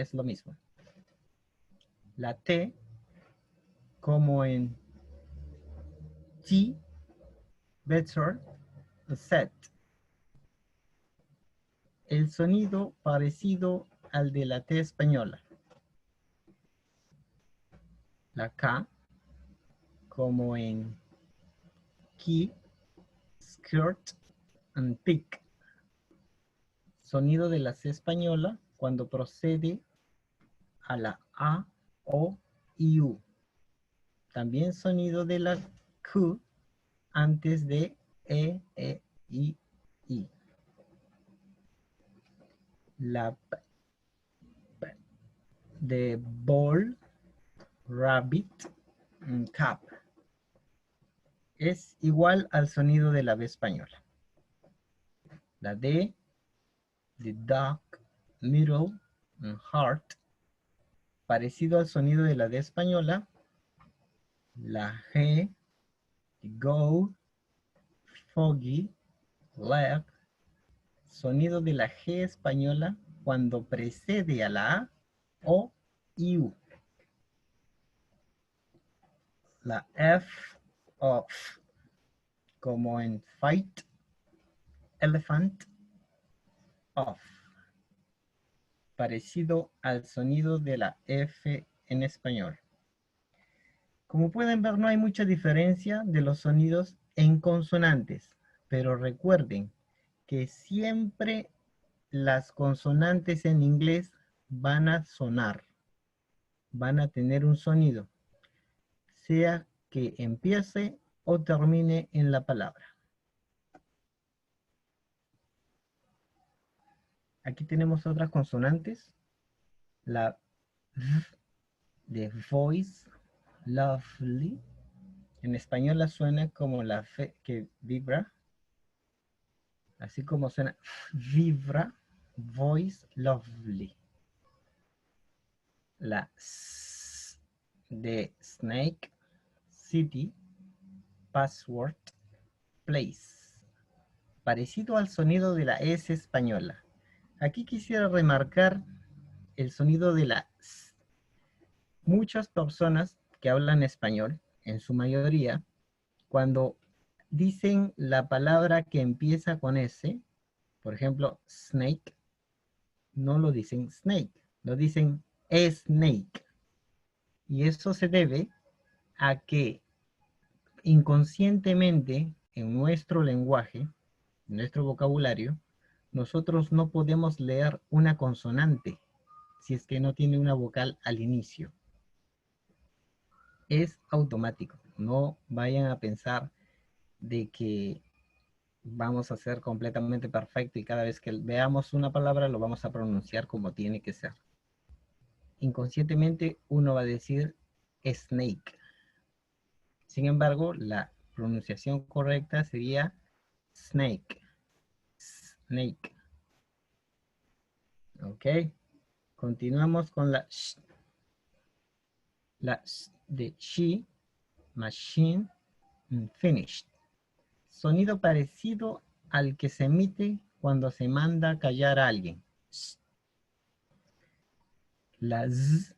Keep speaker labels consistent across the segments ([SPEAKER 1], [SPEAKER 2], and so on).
[SPEAKER 1] es lo mismo. La T, como en T, better, set. El sonido parecido al de la T española. La K, como en key, skirt, and pick. Sonido de la C española cuando procede a la A, O y U. También sonido de la Q antes de I, I. La P, P de ball, rabbit, cap. Es igual al sonido de la B española. La D de dog, middle, heart. Parecido al sonido de la D española. La G de go, foggy, leg. Sonido de la G española cuando precede a la A, O y U. La F of, como en fight, elephant, off. Parecido al sonido de la F en español. Como pueden ver, no hay mucha diferencia de los sonidos en consonantes, pero recuerden que siempre las consonantes en inglés van a sonar, van a tener un sonido, sea que empiece o termine en la palabra. Aquí tenemos otras consonantes. La V de voice, lovely. En español la suena como la F que vibra. Así como suena vibra, voice, lovely. La S de snake, city, password, place. Parecido al sonido de la S española. Aquí quisiera remarcar el sonido de la S. Muchas personas que hablan español, en su mayoría, cuando dicen la palabra que empieza con S, por ejemplo, snake, no lo dicen snake, lo dicen snake. Y eso se debe a que inconscientemente en nuestro lenguaje, en nuestro vocabulario, nosotros no podemos leer una consonante si es que no tiene una vocal al inicio. Es automático. No vayan a pensar de que vamos a ser completamente perfecto y cada vez que veamos una palabra lo vamos a pronunciar como tiene que ser. Inconscientemente uno va a decir snake. Sin embargo, la pronunciación correcta sería snake. Snake. Ok. Continuamos con la sh. La sh de she, machine, finished. Sonido parecido al que se emite cuando se manda a callar a alguien. La z,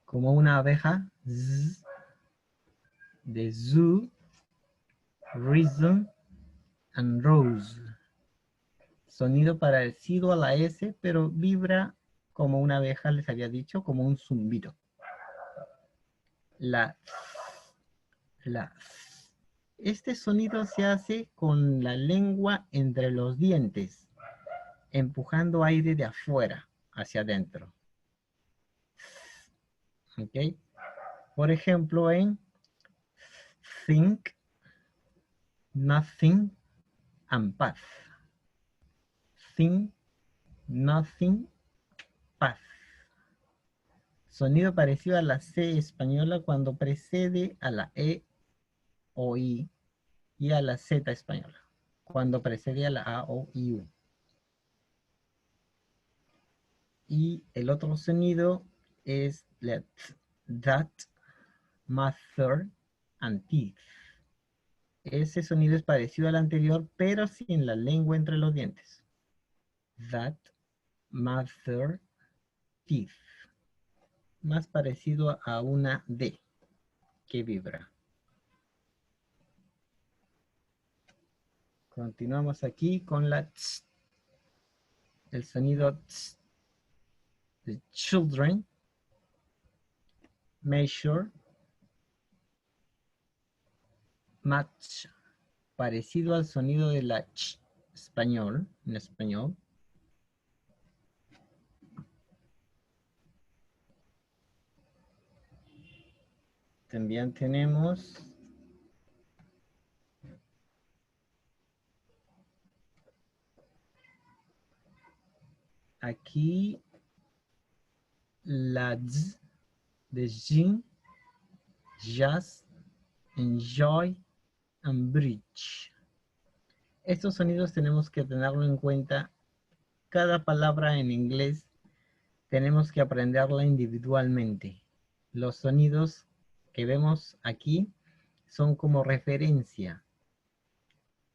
[SPEAKER 1] como una abeja, z, de zoo, reason, and rose. Sonido parecido a la S, pero vibra como una abeja, les había dicho, como un zumbido. La. Este sonido se hace con la lengua entre los dientes, empujando aire de afuera hacia adentro. ¿Ok? Por ejemplo, en think, nothing, and path. Think, nothing, path. Sonido parecido a la C española cuando precede a la E o I y a la Z española, cuando precede a la A, O, I, U. Y el otro sonido es let, that, mother, and teeth. Ese sonido es parecido al anterior, pero sin la lengua entre los dientes. That, mother, teeth. Más parecido a una D que vibra. Continuamos aquí con la ts. El sonido ts. The children. Measure. Match. Parecido al sonido de la ch español, en español. También tenemos aquí la z de gin, jazz, enjoy and bridge. Estos sonidos tenemos que tenerlo en cuenta. Cada palabra en inglés tenemos que aprenderla individualmente. Los sonidos que vemos aquí son como referencia.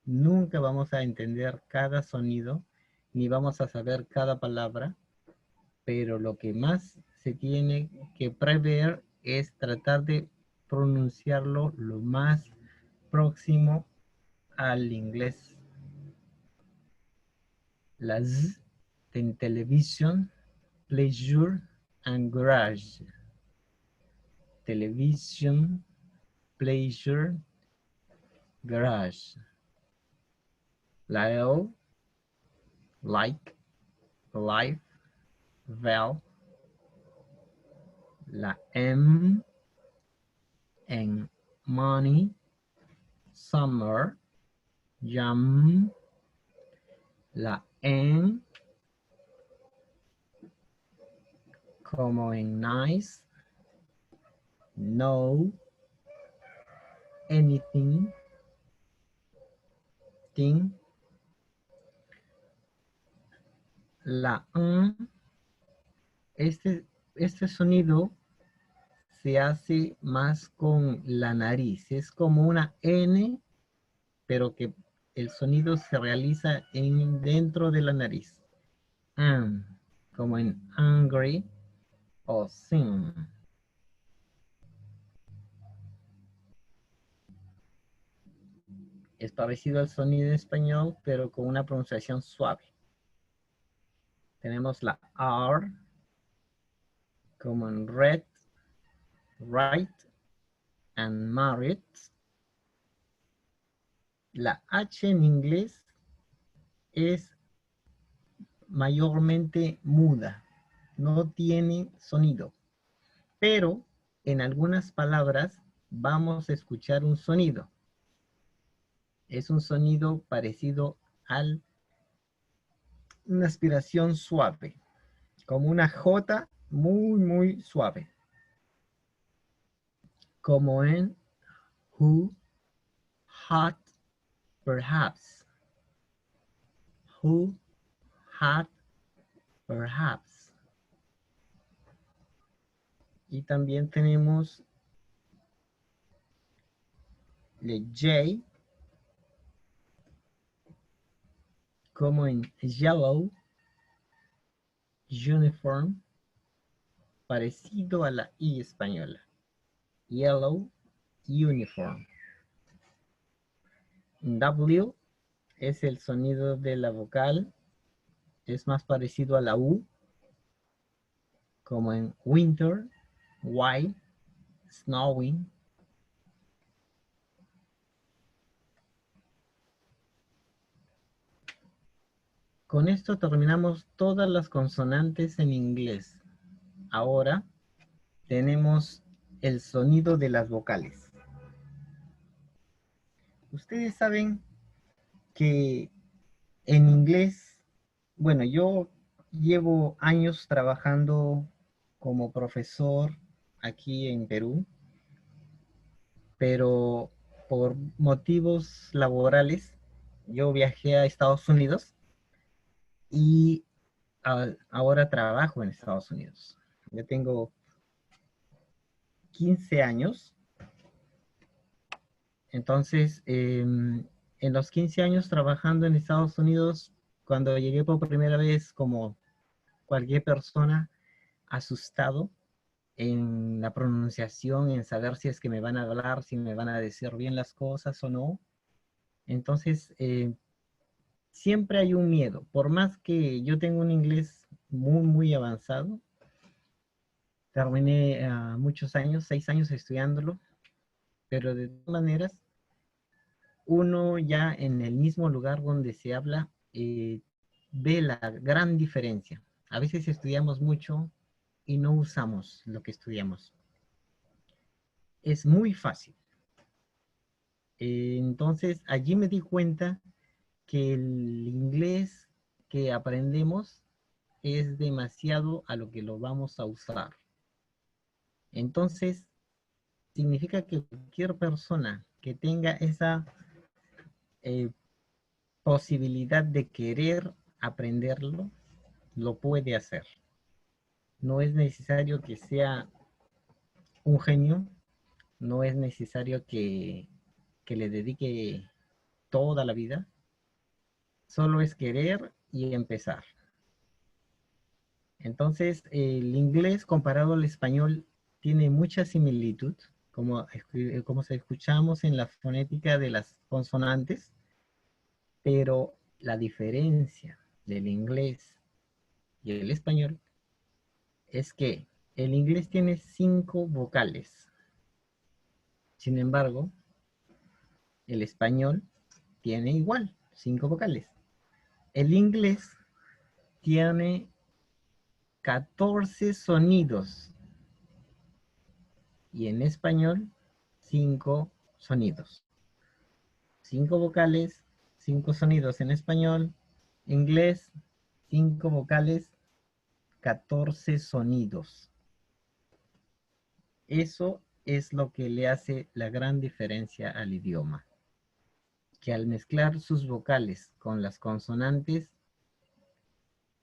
[SPEAKER 1] Nunca vamos a entender cada sonido, ni vamos a saber cada palabra, pero lo que más se tiene que prever es tratar de pronunciarlo lo más próximo al inglés. La Z en television, pleasure and garage. Television, pleasure, garage. La L, like, life, val. La M en money, summer, yum. La N como en nice, no, anything, thing. La N, este sonido se hace más con la nariz. Es como una N, pero que el sonido se realiza dentro de la nariz. Como en angry o sing. Es parecido al sonido en español, pero con una pronunciación suave. Tenemos la R, como en red, right, and married. La H en inglés es mayormente muda, no tiene sonido, pero en algunas palabras vamos a escuchar un sonido. Es un sonido parecido a una aspiración suave, como una J muy suave, como en who, hot, perhaps. Who, hot, perhaps. Y también tenemos la J, como en yellow, uniform, parecido a la I española. Yellow, uniform. W es el sonido de la vocal, es más parecido a la U, como en winter, white, snowing. Con esto terminamos todas las consonantes en inglés. Ahora tenemos el sonido de las vocales. Ustedes saben que en inglés, bueno, yo llevo años trabajando como profesor aquí en Perú, pero por motivos laborales yo viajé a Estados Unidos y ahora trabajo en Estados Unidos. Yo tengo 15 años. Entonces, en los 15 años trabajando en Estados Unidos, cuando llegué por primera vez, como cualquier persona, asustado en la pronunciación, en saber si es que me van a hablar, si me van a decir bien las cosas o no. Entonces, siempre hay un miedo. Por más que yo tenga un inglés muy, muy avanzado, terminé muchos años, 6 años estudiándolo, pero de todas maneras, uno ya en el mismo lugar donde se habla, ve la gran diferencia. A veces estudiamos mucho y no usamos lo que estudiamos. Es muy fácil. Entonces, allí me di cuenta que el inglés que aprendemos es demasiado a lo que lo vamos a usar. Entonces, significa que cualquier persona que tenga esa eh, posibilidad de querer aprenderlo, lo puede hacer. No es necesario que sea un genio, no es necesario que le dedique toda la vida, solo es querer y empezar. Entonces, el inglés comparado al español tiene mucha similitud, como se escuchamos en la fonética de las consonantes, pero la diferencia del inglés y el español es que el inglés tiene 5 vocales. Sin embargo, el español tiene igual 5 vocales. El inglés tiene 14 sonidos y en español 5 sonidos. 5 vocales, 5 sonidos en español, inglés, 5 vocales, 14 sonidos. Eso es lo que le hace la gran diferencia al idioma, que al mezclar sus vocales con las consonantes,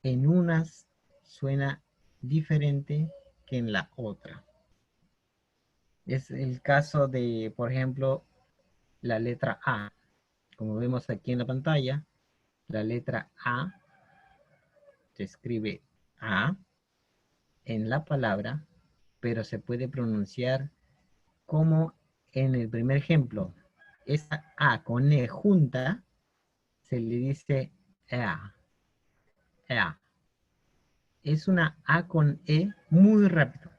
[SPEAKER 1] en unas suena diferente que en la otra. Es el caso de, por ejemplo, la letra A. Como vemos aquí en la pantalla, la letra A se escribe A en la palabra, pero se puede pronunciar como en el primer ejemplo. Esa A con E junta se le dice EA. EA. Es una A con E muy rápido,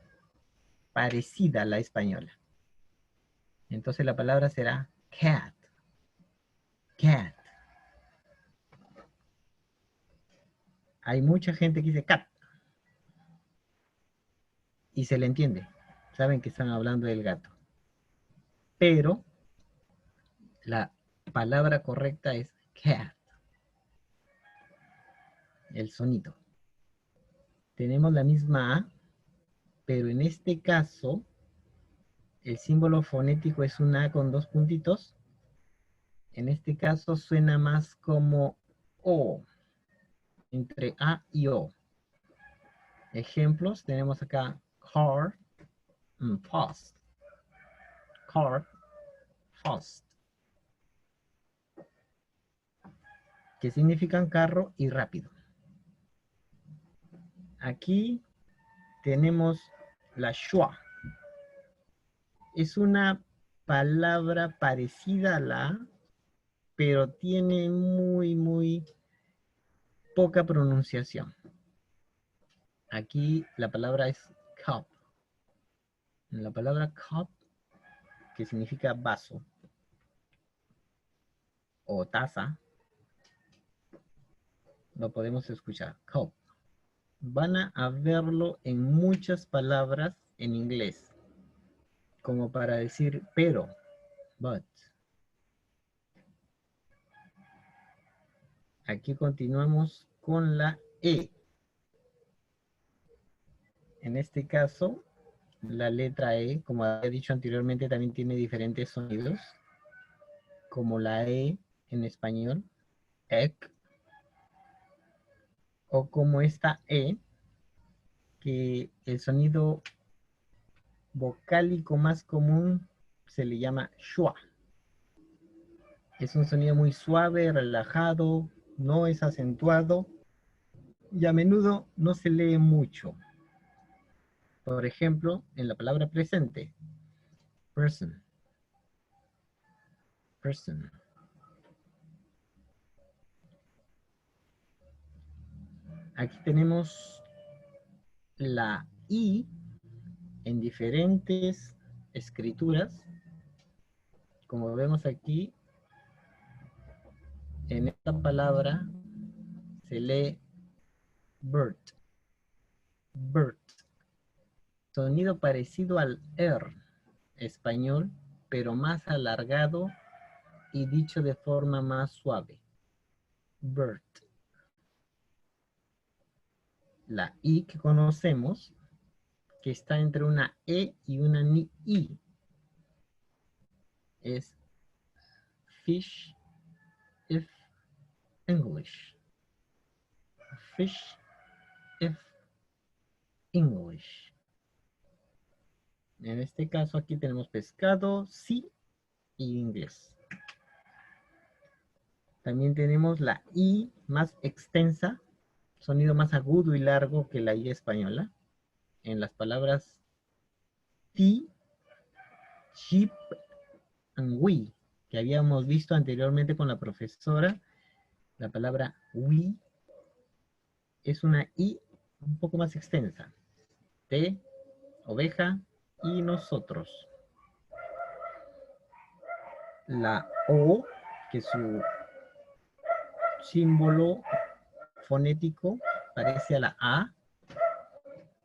[SPEAKER 1] parecida a la española. Entonces la palabra será cat. Cat. Hay mucha gente que dice cat y se le entiende. Saben que están hablando del gato. Pero la palabra correcta es cat. El sonido. Tenemos la misma A, pero en este caso el símbolo fonético es una A con 2 puntitos. En este caso suena más como O, entre A y O. Ejemplos, tenemos acá car, fast, car, fast, que significan carro y rápido. Aquí tenemos la schwa. Es una palabra parecida a la A, pero tiene muy poca pronunciación. Aquí la palabra es cup. La palabra cup, que significa vaso o taza, lo podemos escuchar, cup. Van a verlo en muchas palabras en inglés, como para decir pero, but. Aquí continuamos con la E. En este caso, la letra E, como había dicho anteriormente, también tiene diferentes sonidos, como la E en español, ek, o como esta E, que el sonido vocálico más común se le llama schwa. Es un sonido muy suave, relajado, no es acentuado y a menudo no se lee mucho. Por ejemplo, en la palabra presente, person, person. Aquí tenemos la I en diferentes escrituras. Como vemos aquí, en esta palabra se lee bird, bird. Sonido parecido al R español, pero más alargado y dicho de forma más suave. Bird. La I que conocemos, que está entre una E y una I, es fish if English. Fish if English. En este caso aquí tenemos pescado, sí, y inglés. También tenemos la I más extensa, sonido más agudo y largo que la I española. En las palabras tea, sheep and we, que habíamos visto anteriormente con la profesora, la palabra we es una I un poco más extensa. T, oveja y nosotros. La O, que su símbolo fonético parece a la A.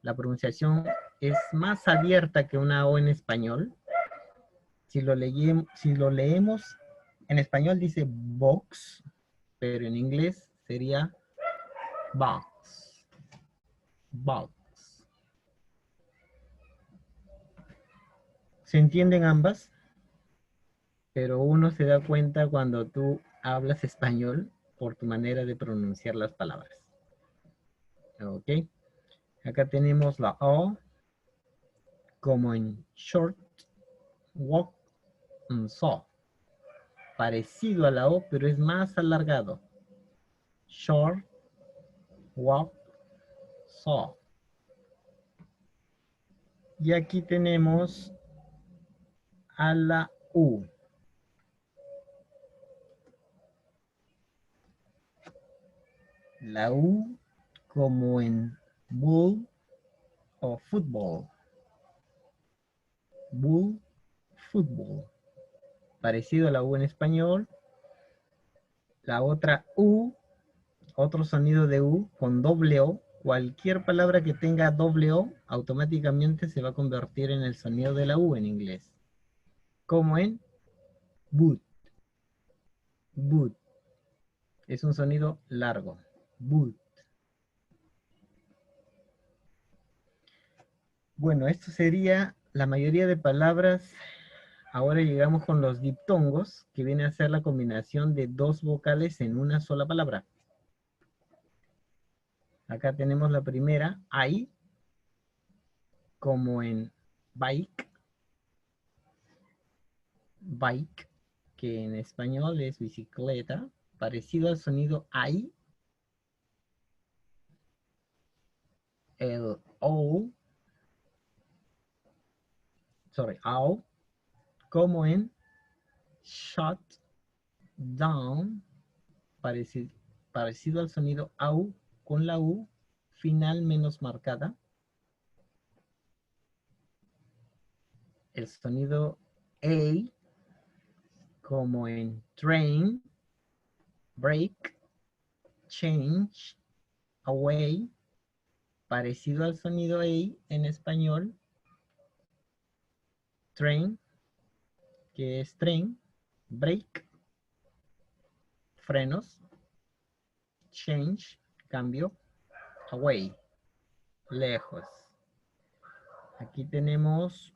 [SPEAKER 1] La pronunciación es más abierta que una O en español. Si lo leemos en español dice box, pero en inglés sería box. Box. ¿Se entienden ambas? Pero uno se da cuenta cuando tú hablas español por tu manera de pronunciar las palabras. ¿Ok? Acá tenemos la O como en short, walk, and saw. Parecido a la O, pero es más alargado. Short, walk, saw. Y aquí tenemos a la U. La U como en bull o fútbol. Bull, fútbol. Parecido a la U en español. La otra U, otro sonido de U con doble O. Cualquier palabra que tenga doble O automáticamente se va a convertir en el sonido de la U en inglés. Como en boot. Boot. Es un sonido largo. Boot. Bueno, esto sería la mayoría de palabras. Ahora llegamos con los diptongos, que viene a ser la combinación de dos vocales en una sola palabra. Acá tenemos la primera, I, como en bike. Bike, que en español es bicicleta, parecido al sonido I. El O, como en shut down, parecido al sonido AU, con la U final menos marcada. El sonido A, como en train, break, change, away, parecido al sonido A en español. Train, que es tren, break, frenos, change, cambio, away, lejos. Aquí tenemos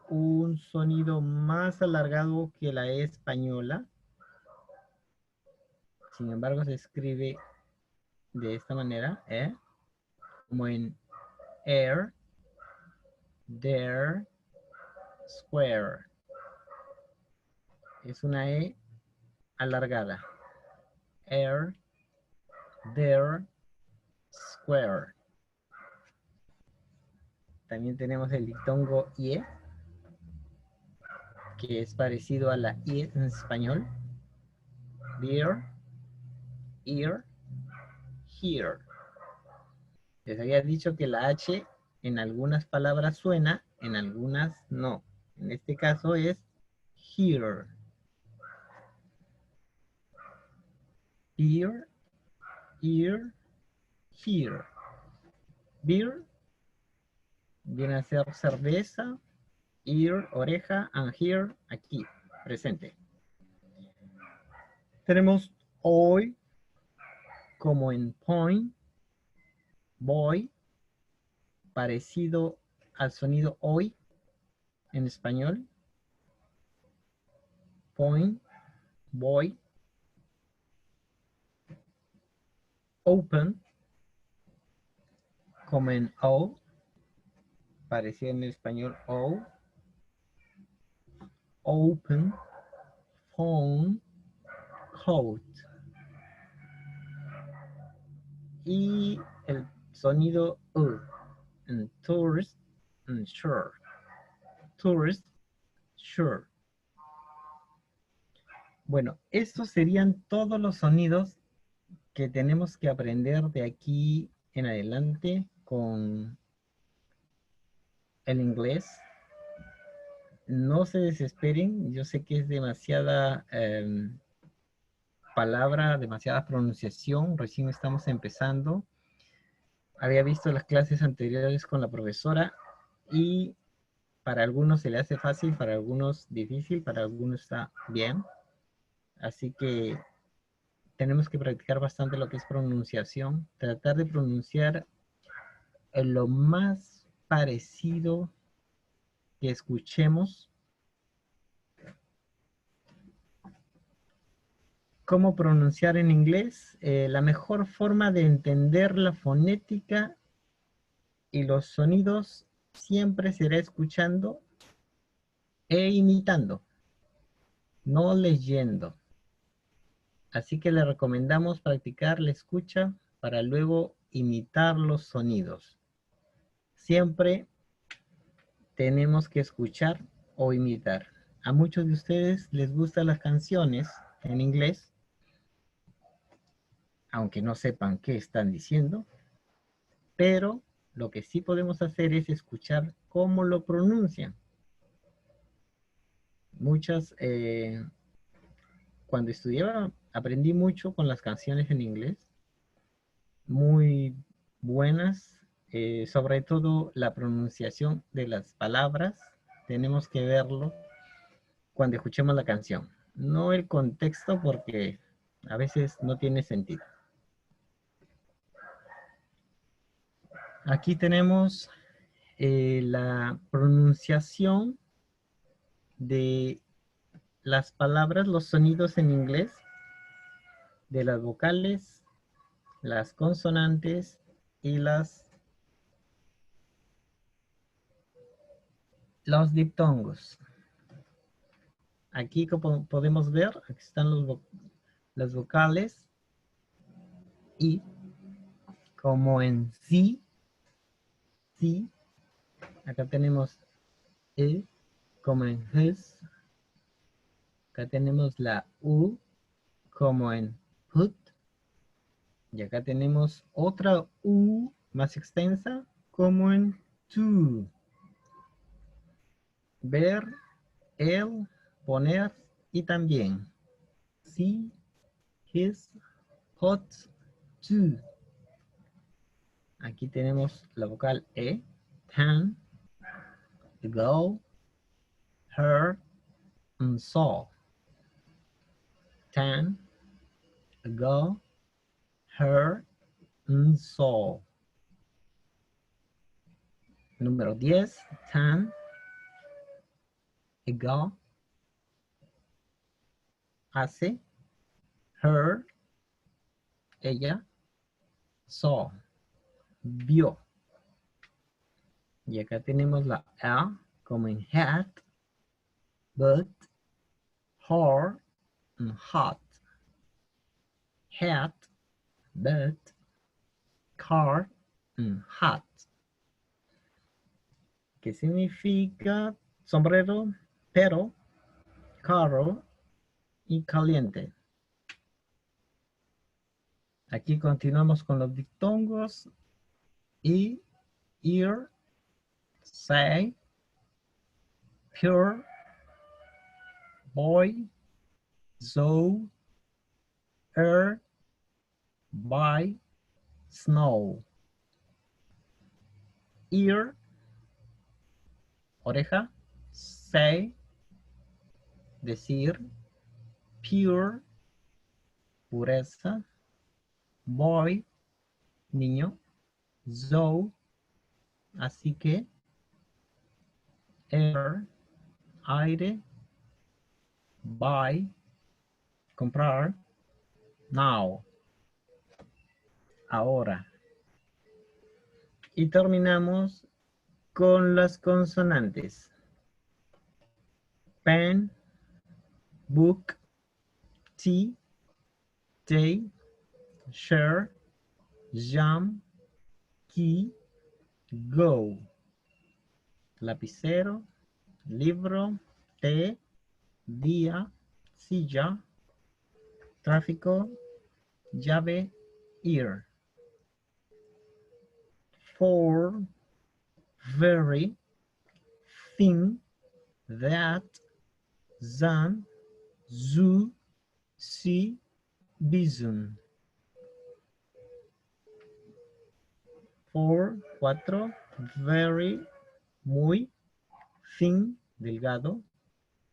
[SPEAKER 1] un sonido más alargado que la E española. Sin embargo, se escribe de esta manera, como en air, there, square. Es una E alargada. Air, there, square. También tenemos el diptongo IE, que es parecido a la IE en español. Beer, ear, here. Les había dicho que la H en algunas palabras suena, en algunas no. En este caso es here. Beer, ear, here. Beer viene a ser cerveza, ear, oreja, and here, aquí, presente. Tenemos hoy como en point, boy, parecido al sonido hoy en español. Point, boy. Open, como en O, parecido en español O. Open, phone, coat. Y el sonido U en tourist, en sure. Tourist, sure. Bueno, estos serían todos los sonidos que tenemos que aprender de aquí en adelante con el inglés. No se desesperen, yo sé que es demasiada palabra, demasiada pronunciación, recién estamos empezando. Había visto las clases anteriores con la profesora y para algunos se le hace fácil, para algunos difícil, para algunos está bien. Así que tenemos que practicar bastante lo que es pronunciación, tratar de pronunciar lo más parecido que escuchemos. ¿Cómo pronunciar en inglés? La mejor forma de entender la fonética y los sonidos siempre será escuchando e imitando, no leyendo. Así que le recomendamos practicar la escucha para luego imitar los sonidos. Siempre tenemos que escuchar o imitar. A muchos de ustedes les gustan las canciones en inglés, aunque no sepan qué están diciendo, pero lo que sí podemos hacer es escuchar cómo lo pronuncian. Cuando estudiaba, aprendí mucho con las canciones en inglés, muy buenas, sobre todo la pronunciación de las palabras, tenemos que verlo cuando escuchemos la canción, no el contexto porque a veces no tiene sentido. Aquí tenemos la pronunciación de las palabras, los sonidos en inglés, de las vocales, las consonantes y los diptongos. Aquí como podemos ver, aquí están las vocales y como en sí, sí, acá tenemos E, como en his, acá tenemos la U, como en put, y acá tenemos otra U más extensa, como en to. Ver, el, poner y también. See, his, hot, to. Aquí tenemos la vocal E, tan, go, her, and saw. Tan, go, her, and saw. Número 10, tan, go, hace, her, ella, saw, vio. Y acá tenemos la A como en hat, but, her, and hot. Hat, but, car, and hot. que significa sombrero, pero, caro y caliente. Aquí continuamos con los diptongos y ear, say, pure, boy, so, air, by, snow. Ear, oreja, say, decir, pure, pureza, boy, niño, so, así que, air, aire, buy, comprar, now, ahora. Y terminamos con las consonantes. Pen, book, tea, day, share, jam, key, go. Lapicero, libro, té, día, silla, tráfico, llave, ear. For, very, thin, that, than, zoo, see, bison. For, cuatro, very, muy, thin, delgado,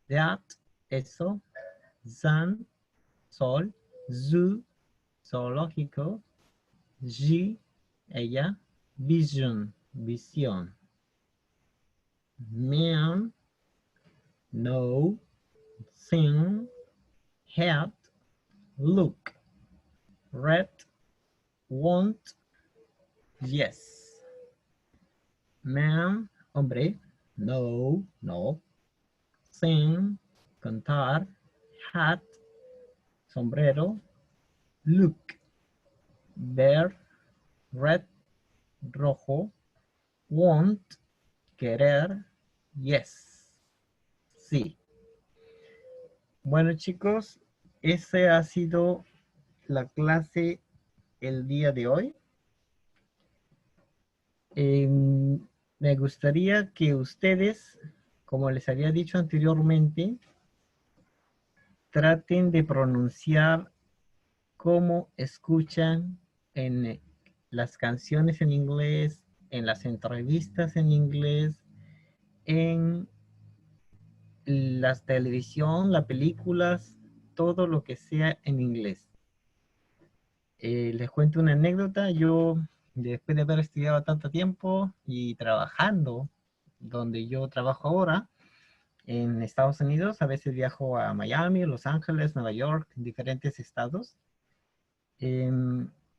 [SPEAKER 1] that, eso, than, sol, zoo, zoológico, G, ella, vision, visión. Man, no, thin, hat, look, red, want, yes. Man, hombre, no, no. Sing, cantar, hat, sombrero, look, ver, red, rojo, want, querer, yes, sí. Bueno, chicos, esa ha sido la clase el día de hoy. Me gustaría que ustedes, como les había dicho anteriormente, traten de pronunciar como escuchan en las canciones en inglés, en las entrevistas en inglés, en las televisión, las películas, todo lo que sea en inglés. Les cuento una anécdota. Yo, después de haber estudiado tanto tiempo y trabajando donde yo trabajo ahora, en Estados Unidos, a veces viajo a Miami, Los Ángeles, Nueva York, diferentes estados.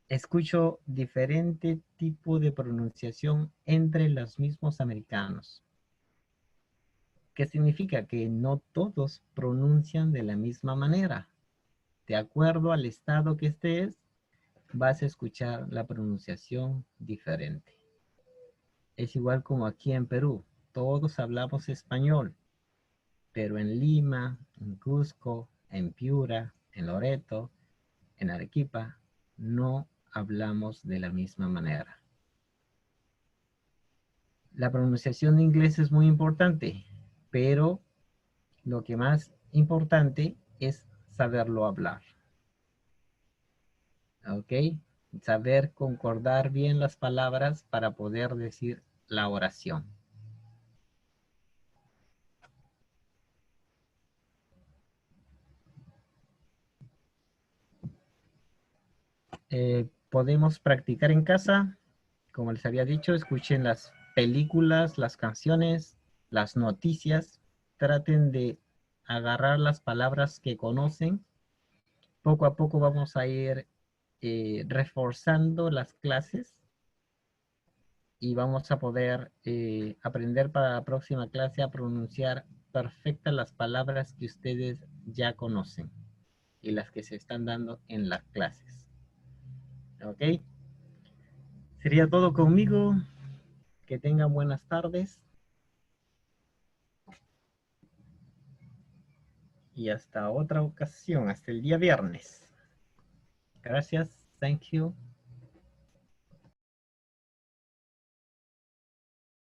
[SPEAKER 1] Escucho diferente tipo de pronunciación entre los mismos americanos. ¿Qué significa? Que no todos pronuncian de la misma manera. De acuerdo al estado que estés, vas a escuchar la pronunciación diferente. Es igual como aquí en Perú. Todos hablamos español, pero en Lima, en Cusco, en Piura, en Loreto, en Arequipa, no hablamos de la misma manera. La pronunciación de inglés es muy importante, pero lo que más importante es saberlo hablar. ¿Ok? Saber concordar bien las palabras para poder decir la oración. Podemos practicar en casa. Como les había dicho, escuchen las películas, las canciones, las noticias. Traten de agarrar las palabras que conocen. Poco a poco vamos a ir reforzando las clases y vamos a poder aprender para la próxima clase a pronunciar perfectas las palabras que ustedes ya conocen y las que se están dando en las clases. ¿Ok? Sería todo conmigo. Que tengan buenas tardes. y hasta otra ocasión, hasta el día viernes. Gracias, thank you.